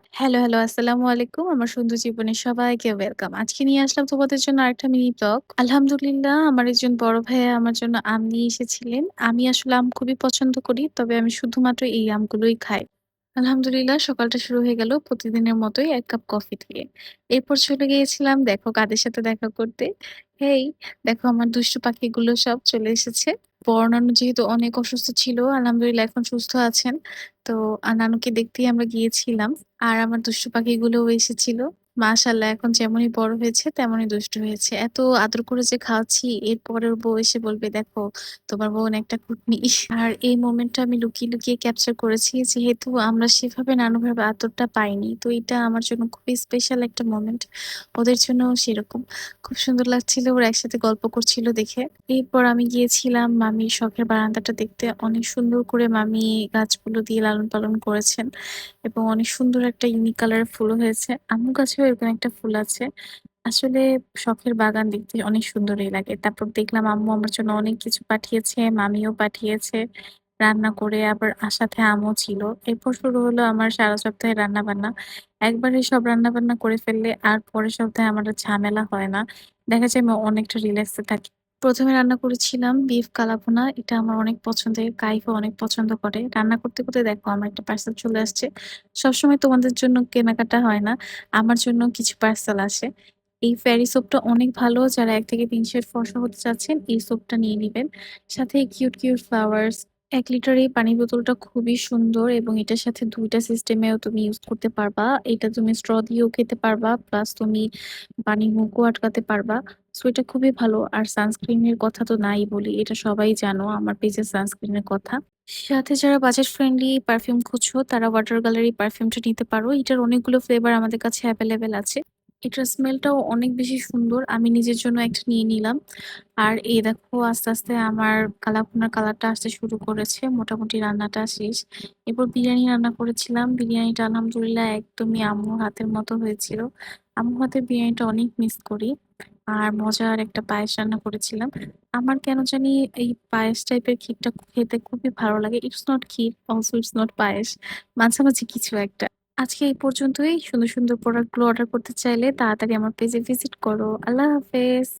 Hello, আসসালামু আলাইকুম। আমার সুন্দর জীবনে সবাইকে ওয়েলকাম। আজকে নিয়ে আসলাম তোমাদের জন্য আরেকটা মিনি ব্লগ। আলহামদুলিল্লাহ আমার একজন বড় ভাইয়া আমার জন্য আম নিয়ে এসেছিলেন। আমি আসলে আম খুবই পছন্দ করি। তবে আমি শুধুমাত্র এই আমগুলোই খাই। আলহামদুলিল্লাহ সকালটা শুরু হয়ে গেল প্রতিদিনের মতোই ১ কাপ কফি দিয়ে। এরপর চলে গিয়েছিলাম দেখো কাদের সাথে দেখা করতে। হেই দেখো আমার দুষ্টু পাখিগুলো সব চলে এসেছে। বড় নানু যেহেতু অনেক অসুস্থ ছিল, আলহামদুলিল্লাহ এখন সুস্থ আছেন। তো নানুকে দেখতেই আমরা গিয়েছিলাম। আর আমার দুষ্টু পাখিগুলোও এসেছিল। মাশাআল্লাহ এখন যেমনই বড় হয়েছে তেমনই দুষ্টু হয়েছে। এত আদর করে যে খাওয়াচ্ছি এরপরে ওর বউ এসে বলবে, "দেখো তোমার বোন একটা কুটনি।" আর এই মোমেন্টটা আমি লুকিয়ে ক্যাপচার করেছি। যেহেতু আমরা সেভাবে নানুভাবে আদরটা পাইনি। তো এটা আমার জন্য খুবই স্পেশাল একটা মোমেন্ট। ওদের জন্যও সেরকম। খুব সুন্দর লাগছিল ওরা একসাথে গল্প করছিল দেখে। এরপর আমি গিয়েছিলাম মামির শখের বারান্দাটা দেখতে। অনেক সুন্দর করে মামি গাছগুলো দিয়ে লালন-পালন করেছেন এবং অনেক সুন্দর একটা ইউনিক কালারের ফুলও হয়েছে। আম্মু গাছেও এরকম একটা ফুল আছে। আসলে শখের বাগান দেখতে অনেক সুন্দরই লাগে। তারপর দেখলাম আম্মু আমার জন্য অনেক কিছু পাঠিয়েছে, মামিও পাঠিয়েছে রান্না করে আবার সাথে আমও ছিল। এরপর শুরু হলো আমার সারা সপ্তাহের রান্নাবান্না। একবারে সব রান্নাবান্না করে ফেললে আর পরের সপ্তাহে আমার আর ঝামেলা হয় না। দেখা যায় আমি অনেকটা রিল্যাক্স এ থাকি। ১ম এ রান্না করেছিলাম বিফ কালাভুনা। এটা আমার অনেক পছন্দের। কাইফও অনেক পছন্দ করে। রান্না করতে দেখো আমার একটা পার্সেল চলে আসছে। সবসময় তোমাদের জন্য কেনাকাটা হয় না। আমার জন্য কিছু পার্সেল আসে। এই ফেরি সোপটা অনেক ভালো। যারা ১ থেকে ৩ শেড ফর্সা হতে চাচ্ছেন এই সোপটা নিয়ে নিবেন। সাথে কিউট ফ্লাওয়ার্স ১ লিটার এই পানির বোতলটা খুবই সুন্দর এবং এটার সাথে ২ টা সিস্টেমেও তুমি ইউজ করতে পারবা। এটা তুমি স্ট্র দিয়েও খেতে পারবা। প্লাস তুমি পানির মুখও আটকাতে পারবা। সো এটা খুবই ভালো। আর সানস্ক্রিন এর কথা তো নাই বলি। এটা সবাই জানো আমার পেজের সানস্ক্রিন এর কথা। সাথে যারা বাজেট ফ্রেন্ডলি পারফিউম খুঁজছো তারা ওয়াটার গ্যালারি পারফিউমটা নিতে পারো। এটার অনেকগুলো ফ্লেভার আমাদের কাছে এভেইলেবল আছে। এটার স্মেলটাও অনেক বেশি সুন্দর। আমি নিজের জন্য একটা নিয়ে নিলাম। আর এই দেখো আস্তে আমার কালাভুনার কালারটা আসতে শুরু করেছে। মোটামুটি রান্নাটা শেষ। এরপর বিরিয়ানি রান্না করেছিলাম। বিরিয়ানিটা আলহামদুলিল্লাহ একদমই আম্মুর হাতের মতো হয়েছিল। আম্মুর হাতের বিরিয়ানিটা অনেক মিস করি। আর মজার একটা পায়েস রান্না করেছিলাম। আমার কেন জানি এই পায়েস টাইপের ক্ষীরটা খেতে খুবই ভালো লাগে। It's not kheer, also it's not payesh. মাঝামাঝি কিছু একটা। আজকে এই পর্যন্তই। সুন্দর প্রোডাক্ট গুলো অর্ডার করতে চাইলে তাড়াতাড়ি আমার পেজে ভিজিট করো। আল্লাহ হাফেজ।